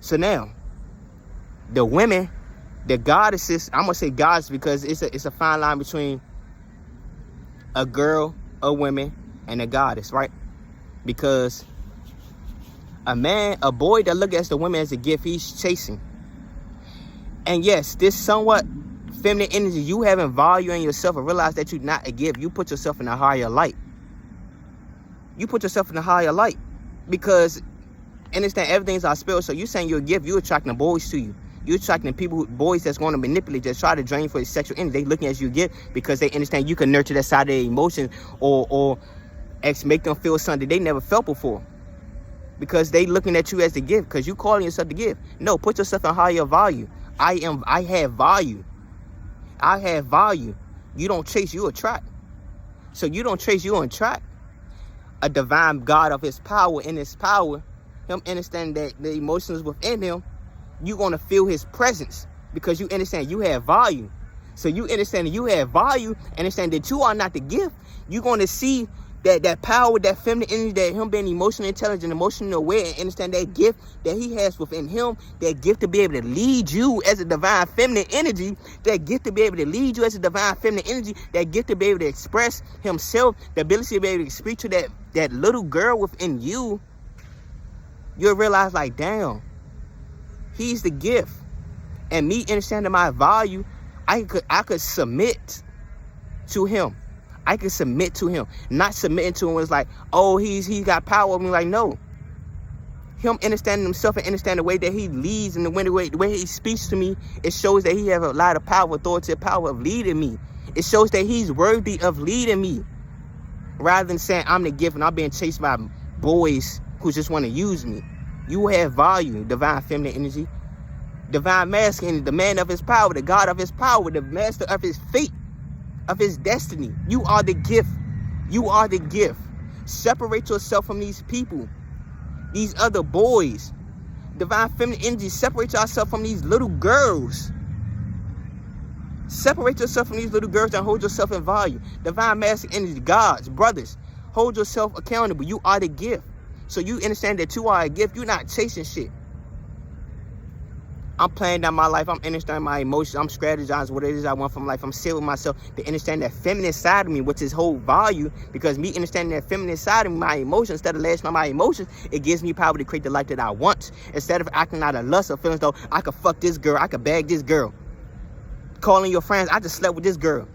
So now, the women, the goddesses, I'm gonna say goddess because it's a fine line between a girl, a woman, and a goddess, right? Because a boy that look at the women as a gift, he's chasing. And yes, this somewhat feminine energy, you having value in yourself and realize that you're not a gift. You put yourself in a higher light. You put yourself in a higher light because understand everything's our spirit. So you saying you're a gift, you're attracting the boys to you. You're attracting boys that's going to manipulate, just try to drain for sexual energy. They looking at you gift because they understand you can nurture that side of their emotions or make them feel something they never felt before. Because they looking at you as the gift, because you calling yourself the gift. No, put yourself in higher value. I have value. I have value. You don't chase, you attract. So you don't chase, you attract. A divine God of his power, in his power, him understand that the emotions within him, you're going to feel his presence because you understand you have value. So you understand that you have value, understand that you are not the gift. You're going to see that power, that feminine energy, that him being emotionally intelligent, emotionally aware, and understand that gift that he has within him, that gift to be able to lead you as a divine feminine energy, that gift to be able to lead you as a divine feminine energy, that gift to be able to express himself, the ability to be able to speak to that little girl within you. You'll realize like, damn, he's the gift. And me understanding my value, I could submit to him. I can submit to him. Not submitting to him was like, oh, he's got power over me. Like, no. Him understanding himself and understanding the way that he leads and the way he speaks to me, it shows that he has a lot of power, authoritative power of leading me. It shows that he's worthy of leading me. Rather than saying I'm the gift and I'm being chased by boys who just want to use me. You have value, divine feminine energy. Divine masculine, the man of his power, the God of his power, the master of his fate, of his destiny. You are the gift. You are the gift. Separate yourself from these people, these other boys. Divine feminine energy, separate yourself from these little girls. Separate yourself from these little girls and hold yourself in value. Divine masculine energy, gods, brothers, hold yourself accountable. You are the gift. So you understand that you are a gift. You're not chasing shit. I'm planning down my life. I'm understanding my emotions. I'm strategizing what it is I want from life. I'm sitting with myself to understand that feminine side of me, which is whole value. Because me understanding that feminine side of me, my emotions, instead of lashing on my emotions, it gives me power to create the life that I want. Instead of acting out of lust or feelings, though, I could fuck this girl. I could bag this girl. Calling your friends, I just slept with this girl.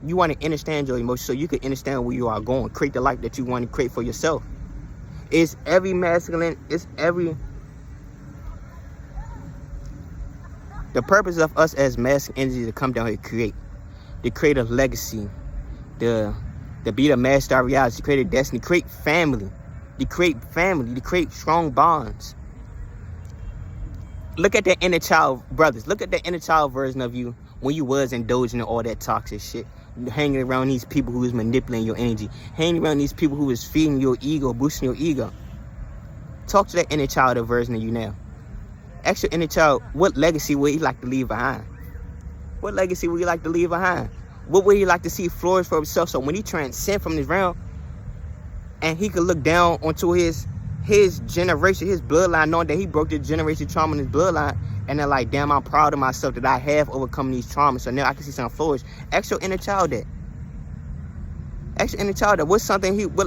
You want to understand your emotions so you can understand where you are going. Create the life that you want to create for yourself. It's every masculine, it's every... The purpose of us as masculine energy to come down here to create a legacy, to be the master of reality, to create a destiny, create family, to create strong bonds. Look at that inner child, brothers. Look at that inner child version of you when you was indulging in all that toxic shit. Hanging around these people who was manipulating your energy. Hanging around these people who was feeding your ego, boosting your ego. Talk to that inner child version of you now. Ask your inner child, what legacy would he like to leave behind? What legacy would he like to leave behind? What would he like to see flourish for himself? So when he transcend from this realm, and he could look down onto his generation, his bloodline, knowing that he broke the generation trauma in his bloodline, and they're like, damn, I'm proud of myself that I have overcome these traumas. So now I can see something flourish. Ask your inner child that. Ask your inner child that. What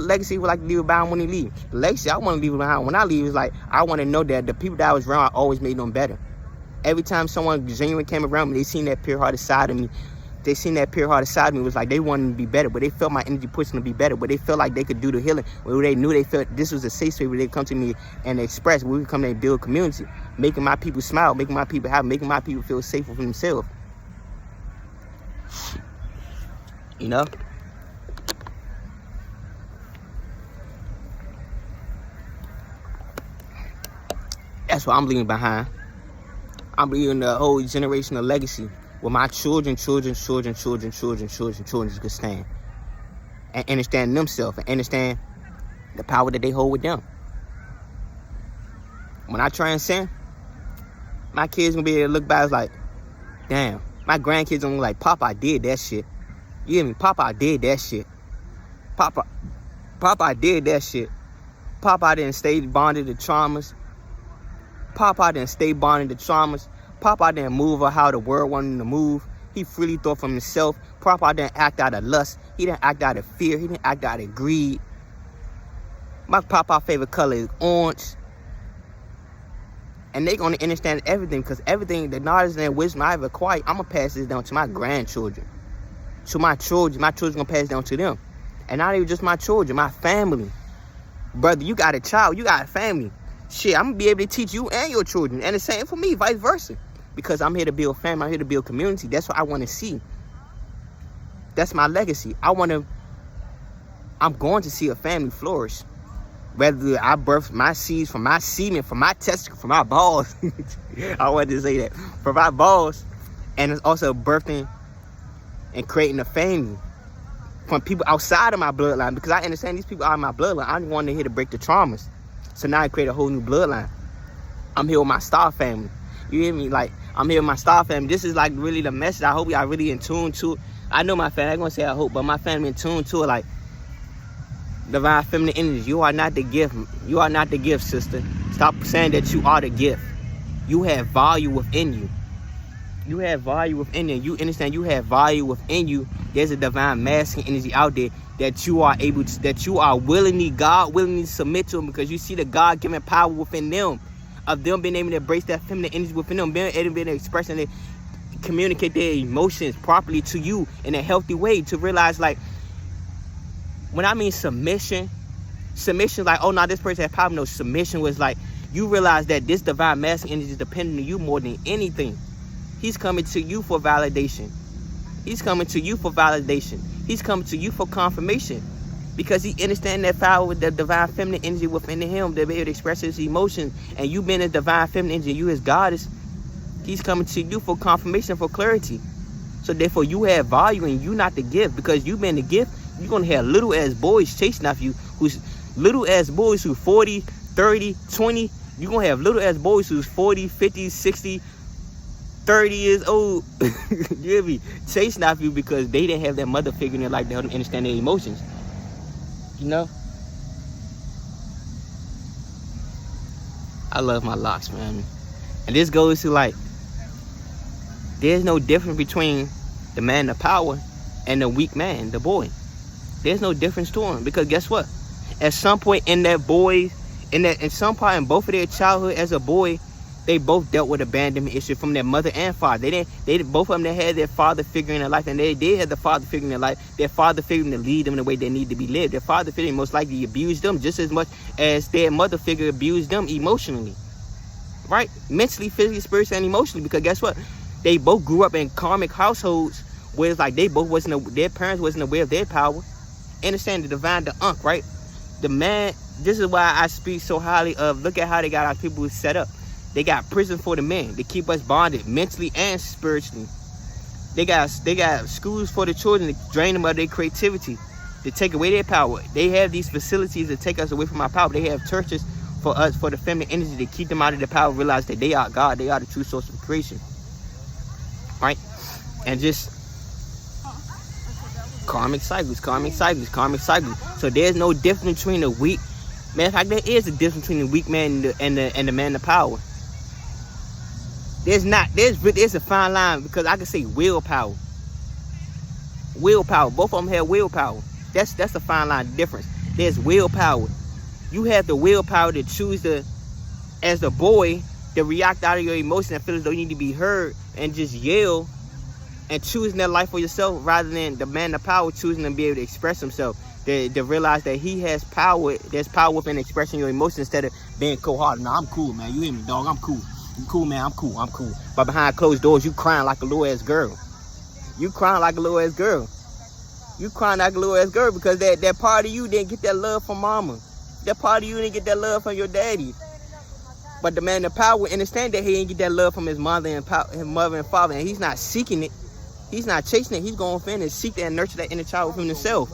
legacy he would like to leave behind when he leaves? The legacy I want to leave behind when I leave is like, I want to know that the people that I was around, I always made them better. Every time someone genuine came around me, they seen that pure-hearted side of me. They seen that pure-hearted side of me. It was like they wanted to be better, but they felt my energy pushing them to be better, but they felt like they could do the healing. Where they knew they felt this was a safe space where they come to me and express, where we come there and build community, making my people smile, making my people happy, making my people feel safe with themselves. You know? That's what I'm leaving behind. I'm leaving the whole generational legacy where my children could stand and understand themselves and understand the power that they hold with them. When I transcend, my kids gonna be able to look back like, damn, my grandkids gonna be like, Papa, I did that shit. You hear me? Papa, I did that shit. Papa, I did that shit. Papa, I didn't stay bonded to traumas. Pop out there and stay bonded to traumas. Pop out there and move or how the world wanted him to move. He freely thought from himself. Pop out there and act out of lust. He didn't act out of fear. He didn't act out of greed. My Papa favorite color is orange. And they're going to understand everything, because everything, the knowledge and wisdom I've acquired, I'm going to pass this down to my grandchildren. To my children. My children going to pass it down to them. And not even just my children, my family. Brother, you got a child, you got a family. Shit, I'm going to be able to teach you and your children. And the same for me, vice versa. Because I'm here to build family, I'm here to build community. That's what I want to see. That's my legacy. I'm going to see a family flourish. Whether I birth my seeds from my semen, from my testicles, from my balls. I wanted to say that. From my balls. And it's also birthing and creating a family from people outside of my bloodline. Because I understand these people are in my bloodline. I wanted here to break the traumas. So now I create a whole new bloodline. I'm here with my star family. You hear me? Like, I'm here with my star family. This is like really the message. I hope y'all really in tune to it. I know my family. I'm going to say I hope, but my family in tune to it. Like, divine feminine energy. You are not the gift. You are not the gift, sister. Stop saying that you are the gift. You have value within you. You have value within you. You understand you have value within you. There's a divine masculine energy out there that you are able to, that you are willingly, God willingly submit to them, because you see the God-given power within them, of them being able to embrace that feminine energy within them, being able to express and communicate their emotions properly to you in a healthy way, to realize, like, when I mean submission like, oh no, this person has power. No, submission was like, you realize that this divine masculine energy is dependent on you more than anything. He's coming to you for validation. He's coming to you for validation. He's coming to you for confirmation, because he understands that power with the divine feminine energy within him to be able to express his emotions. And you being a divine feminine energy, you his goddess, he's coming to you for confirmation, for clarity. So therefore you have value and you not the gift, because you been the gift. You're going to have little ass boys chasing after you, who's little ass boys who 40, 30, 20. You're going to have little ass boys who's 40, 50, 60, 30 years old. You hear me? Chasing after you because they didn't have that mother figure in their life to help them understand their emotions. You know? I love my locks, man. And this goes to, like, there's no difference between the man of power and the weak man, the boy. There's no difference to him, because guess what? At some point in that boy, in some part in both of their childhood as a boy, they both dealt with abandonment issue from their mother and father. They both of them, they had their father figure in their life, and they did have the father figure in their life. Their father figure to lead them in the way they need to be led. Their father figure most likely abused them just as much as their mother figure abused them emotionally, right? Mentally, physically, spiritually, and emotionally. Because guess what? They both grew up in karmic households where it's like they both their parents wasn't aware of their power. Understand the divine, the unk, right? The man, this is why I speak so highly of, look at how they got our people set up. They got prison for the men. They keep us bonded mentally and spiritually. They got schools for the children to drain them of their creativity, to take away their power. They have these facilities to take us away from our power. They have churches for us, for the feminine energy, to keep them out of the power, realize that they are God. They are the true source of creation. Right? And just karmic cycles. So there's no difference between the weak. Matter of fact, there is a difference between the weak man and the man of power. There's a fine line, because I can say willpower. Both of them have willpower. That's a fine line difference. There's willpower. You have the willpower to choose as a boy, to react out of your emotions and feel as though you need to be heard and just yell, and choosing that life for yourself, rather than the man of power choosing to be able to express himself, to realize that he has power. There's power within expressing your emotions instead of being cold-hearted. No, I'm cool, man. You hear me, dog? I'm cool. I'm cool, man. I'm cool. But behind closed doors, you crying like a little ass girl. You crying like a little ass girl because that part of you didn't get that love from mama. That part of you didn't get that love from your daddy. But the man of power understand that he didn't get that love from his mother and father, and he's not seeking it. He's not chasing it. He's going to and seek that and nurture that inner child within himself.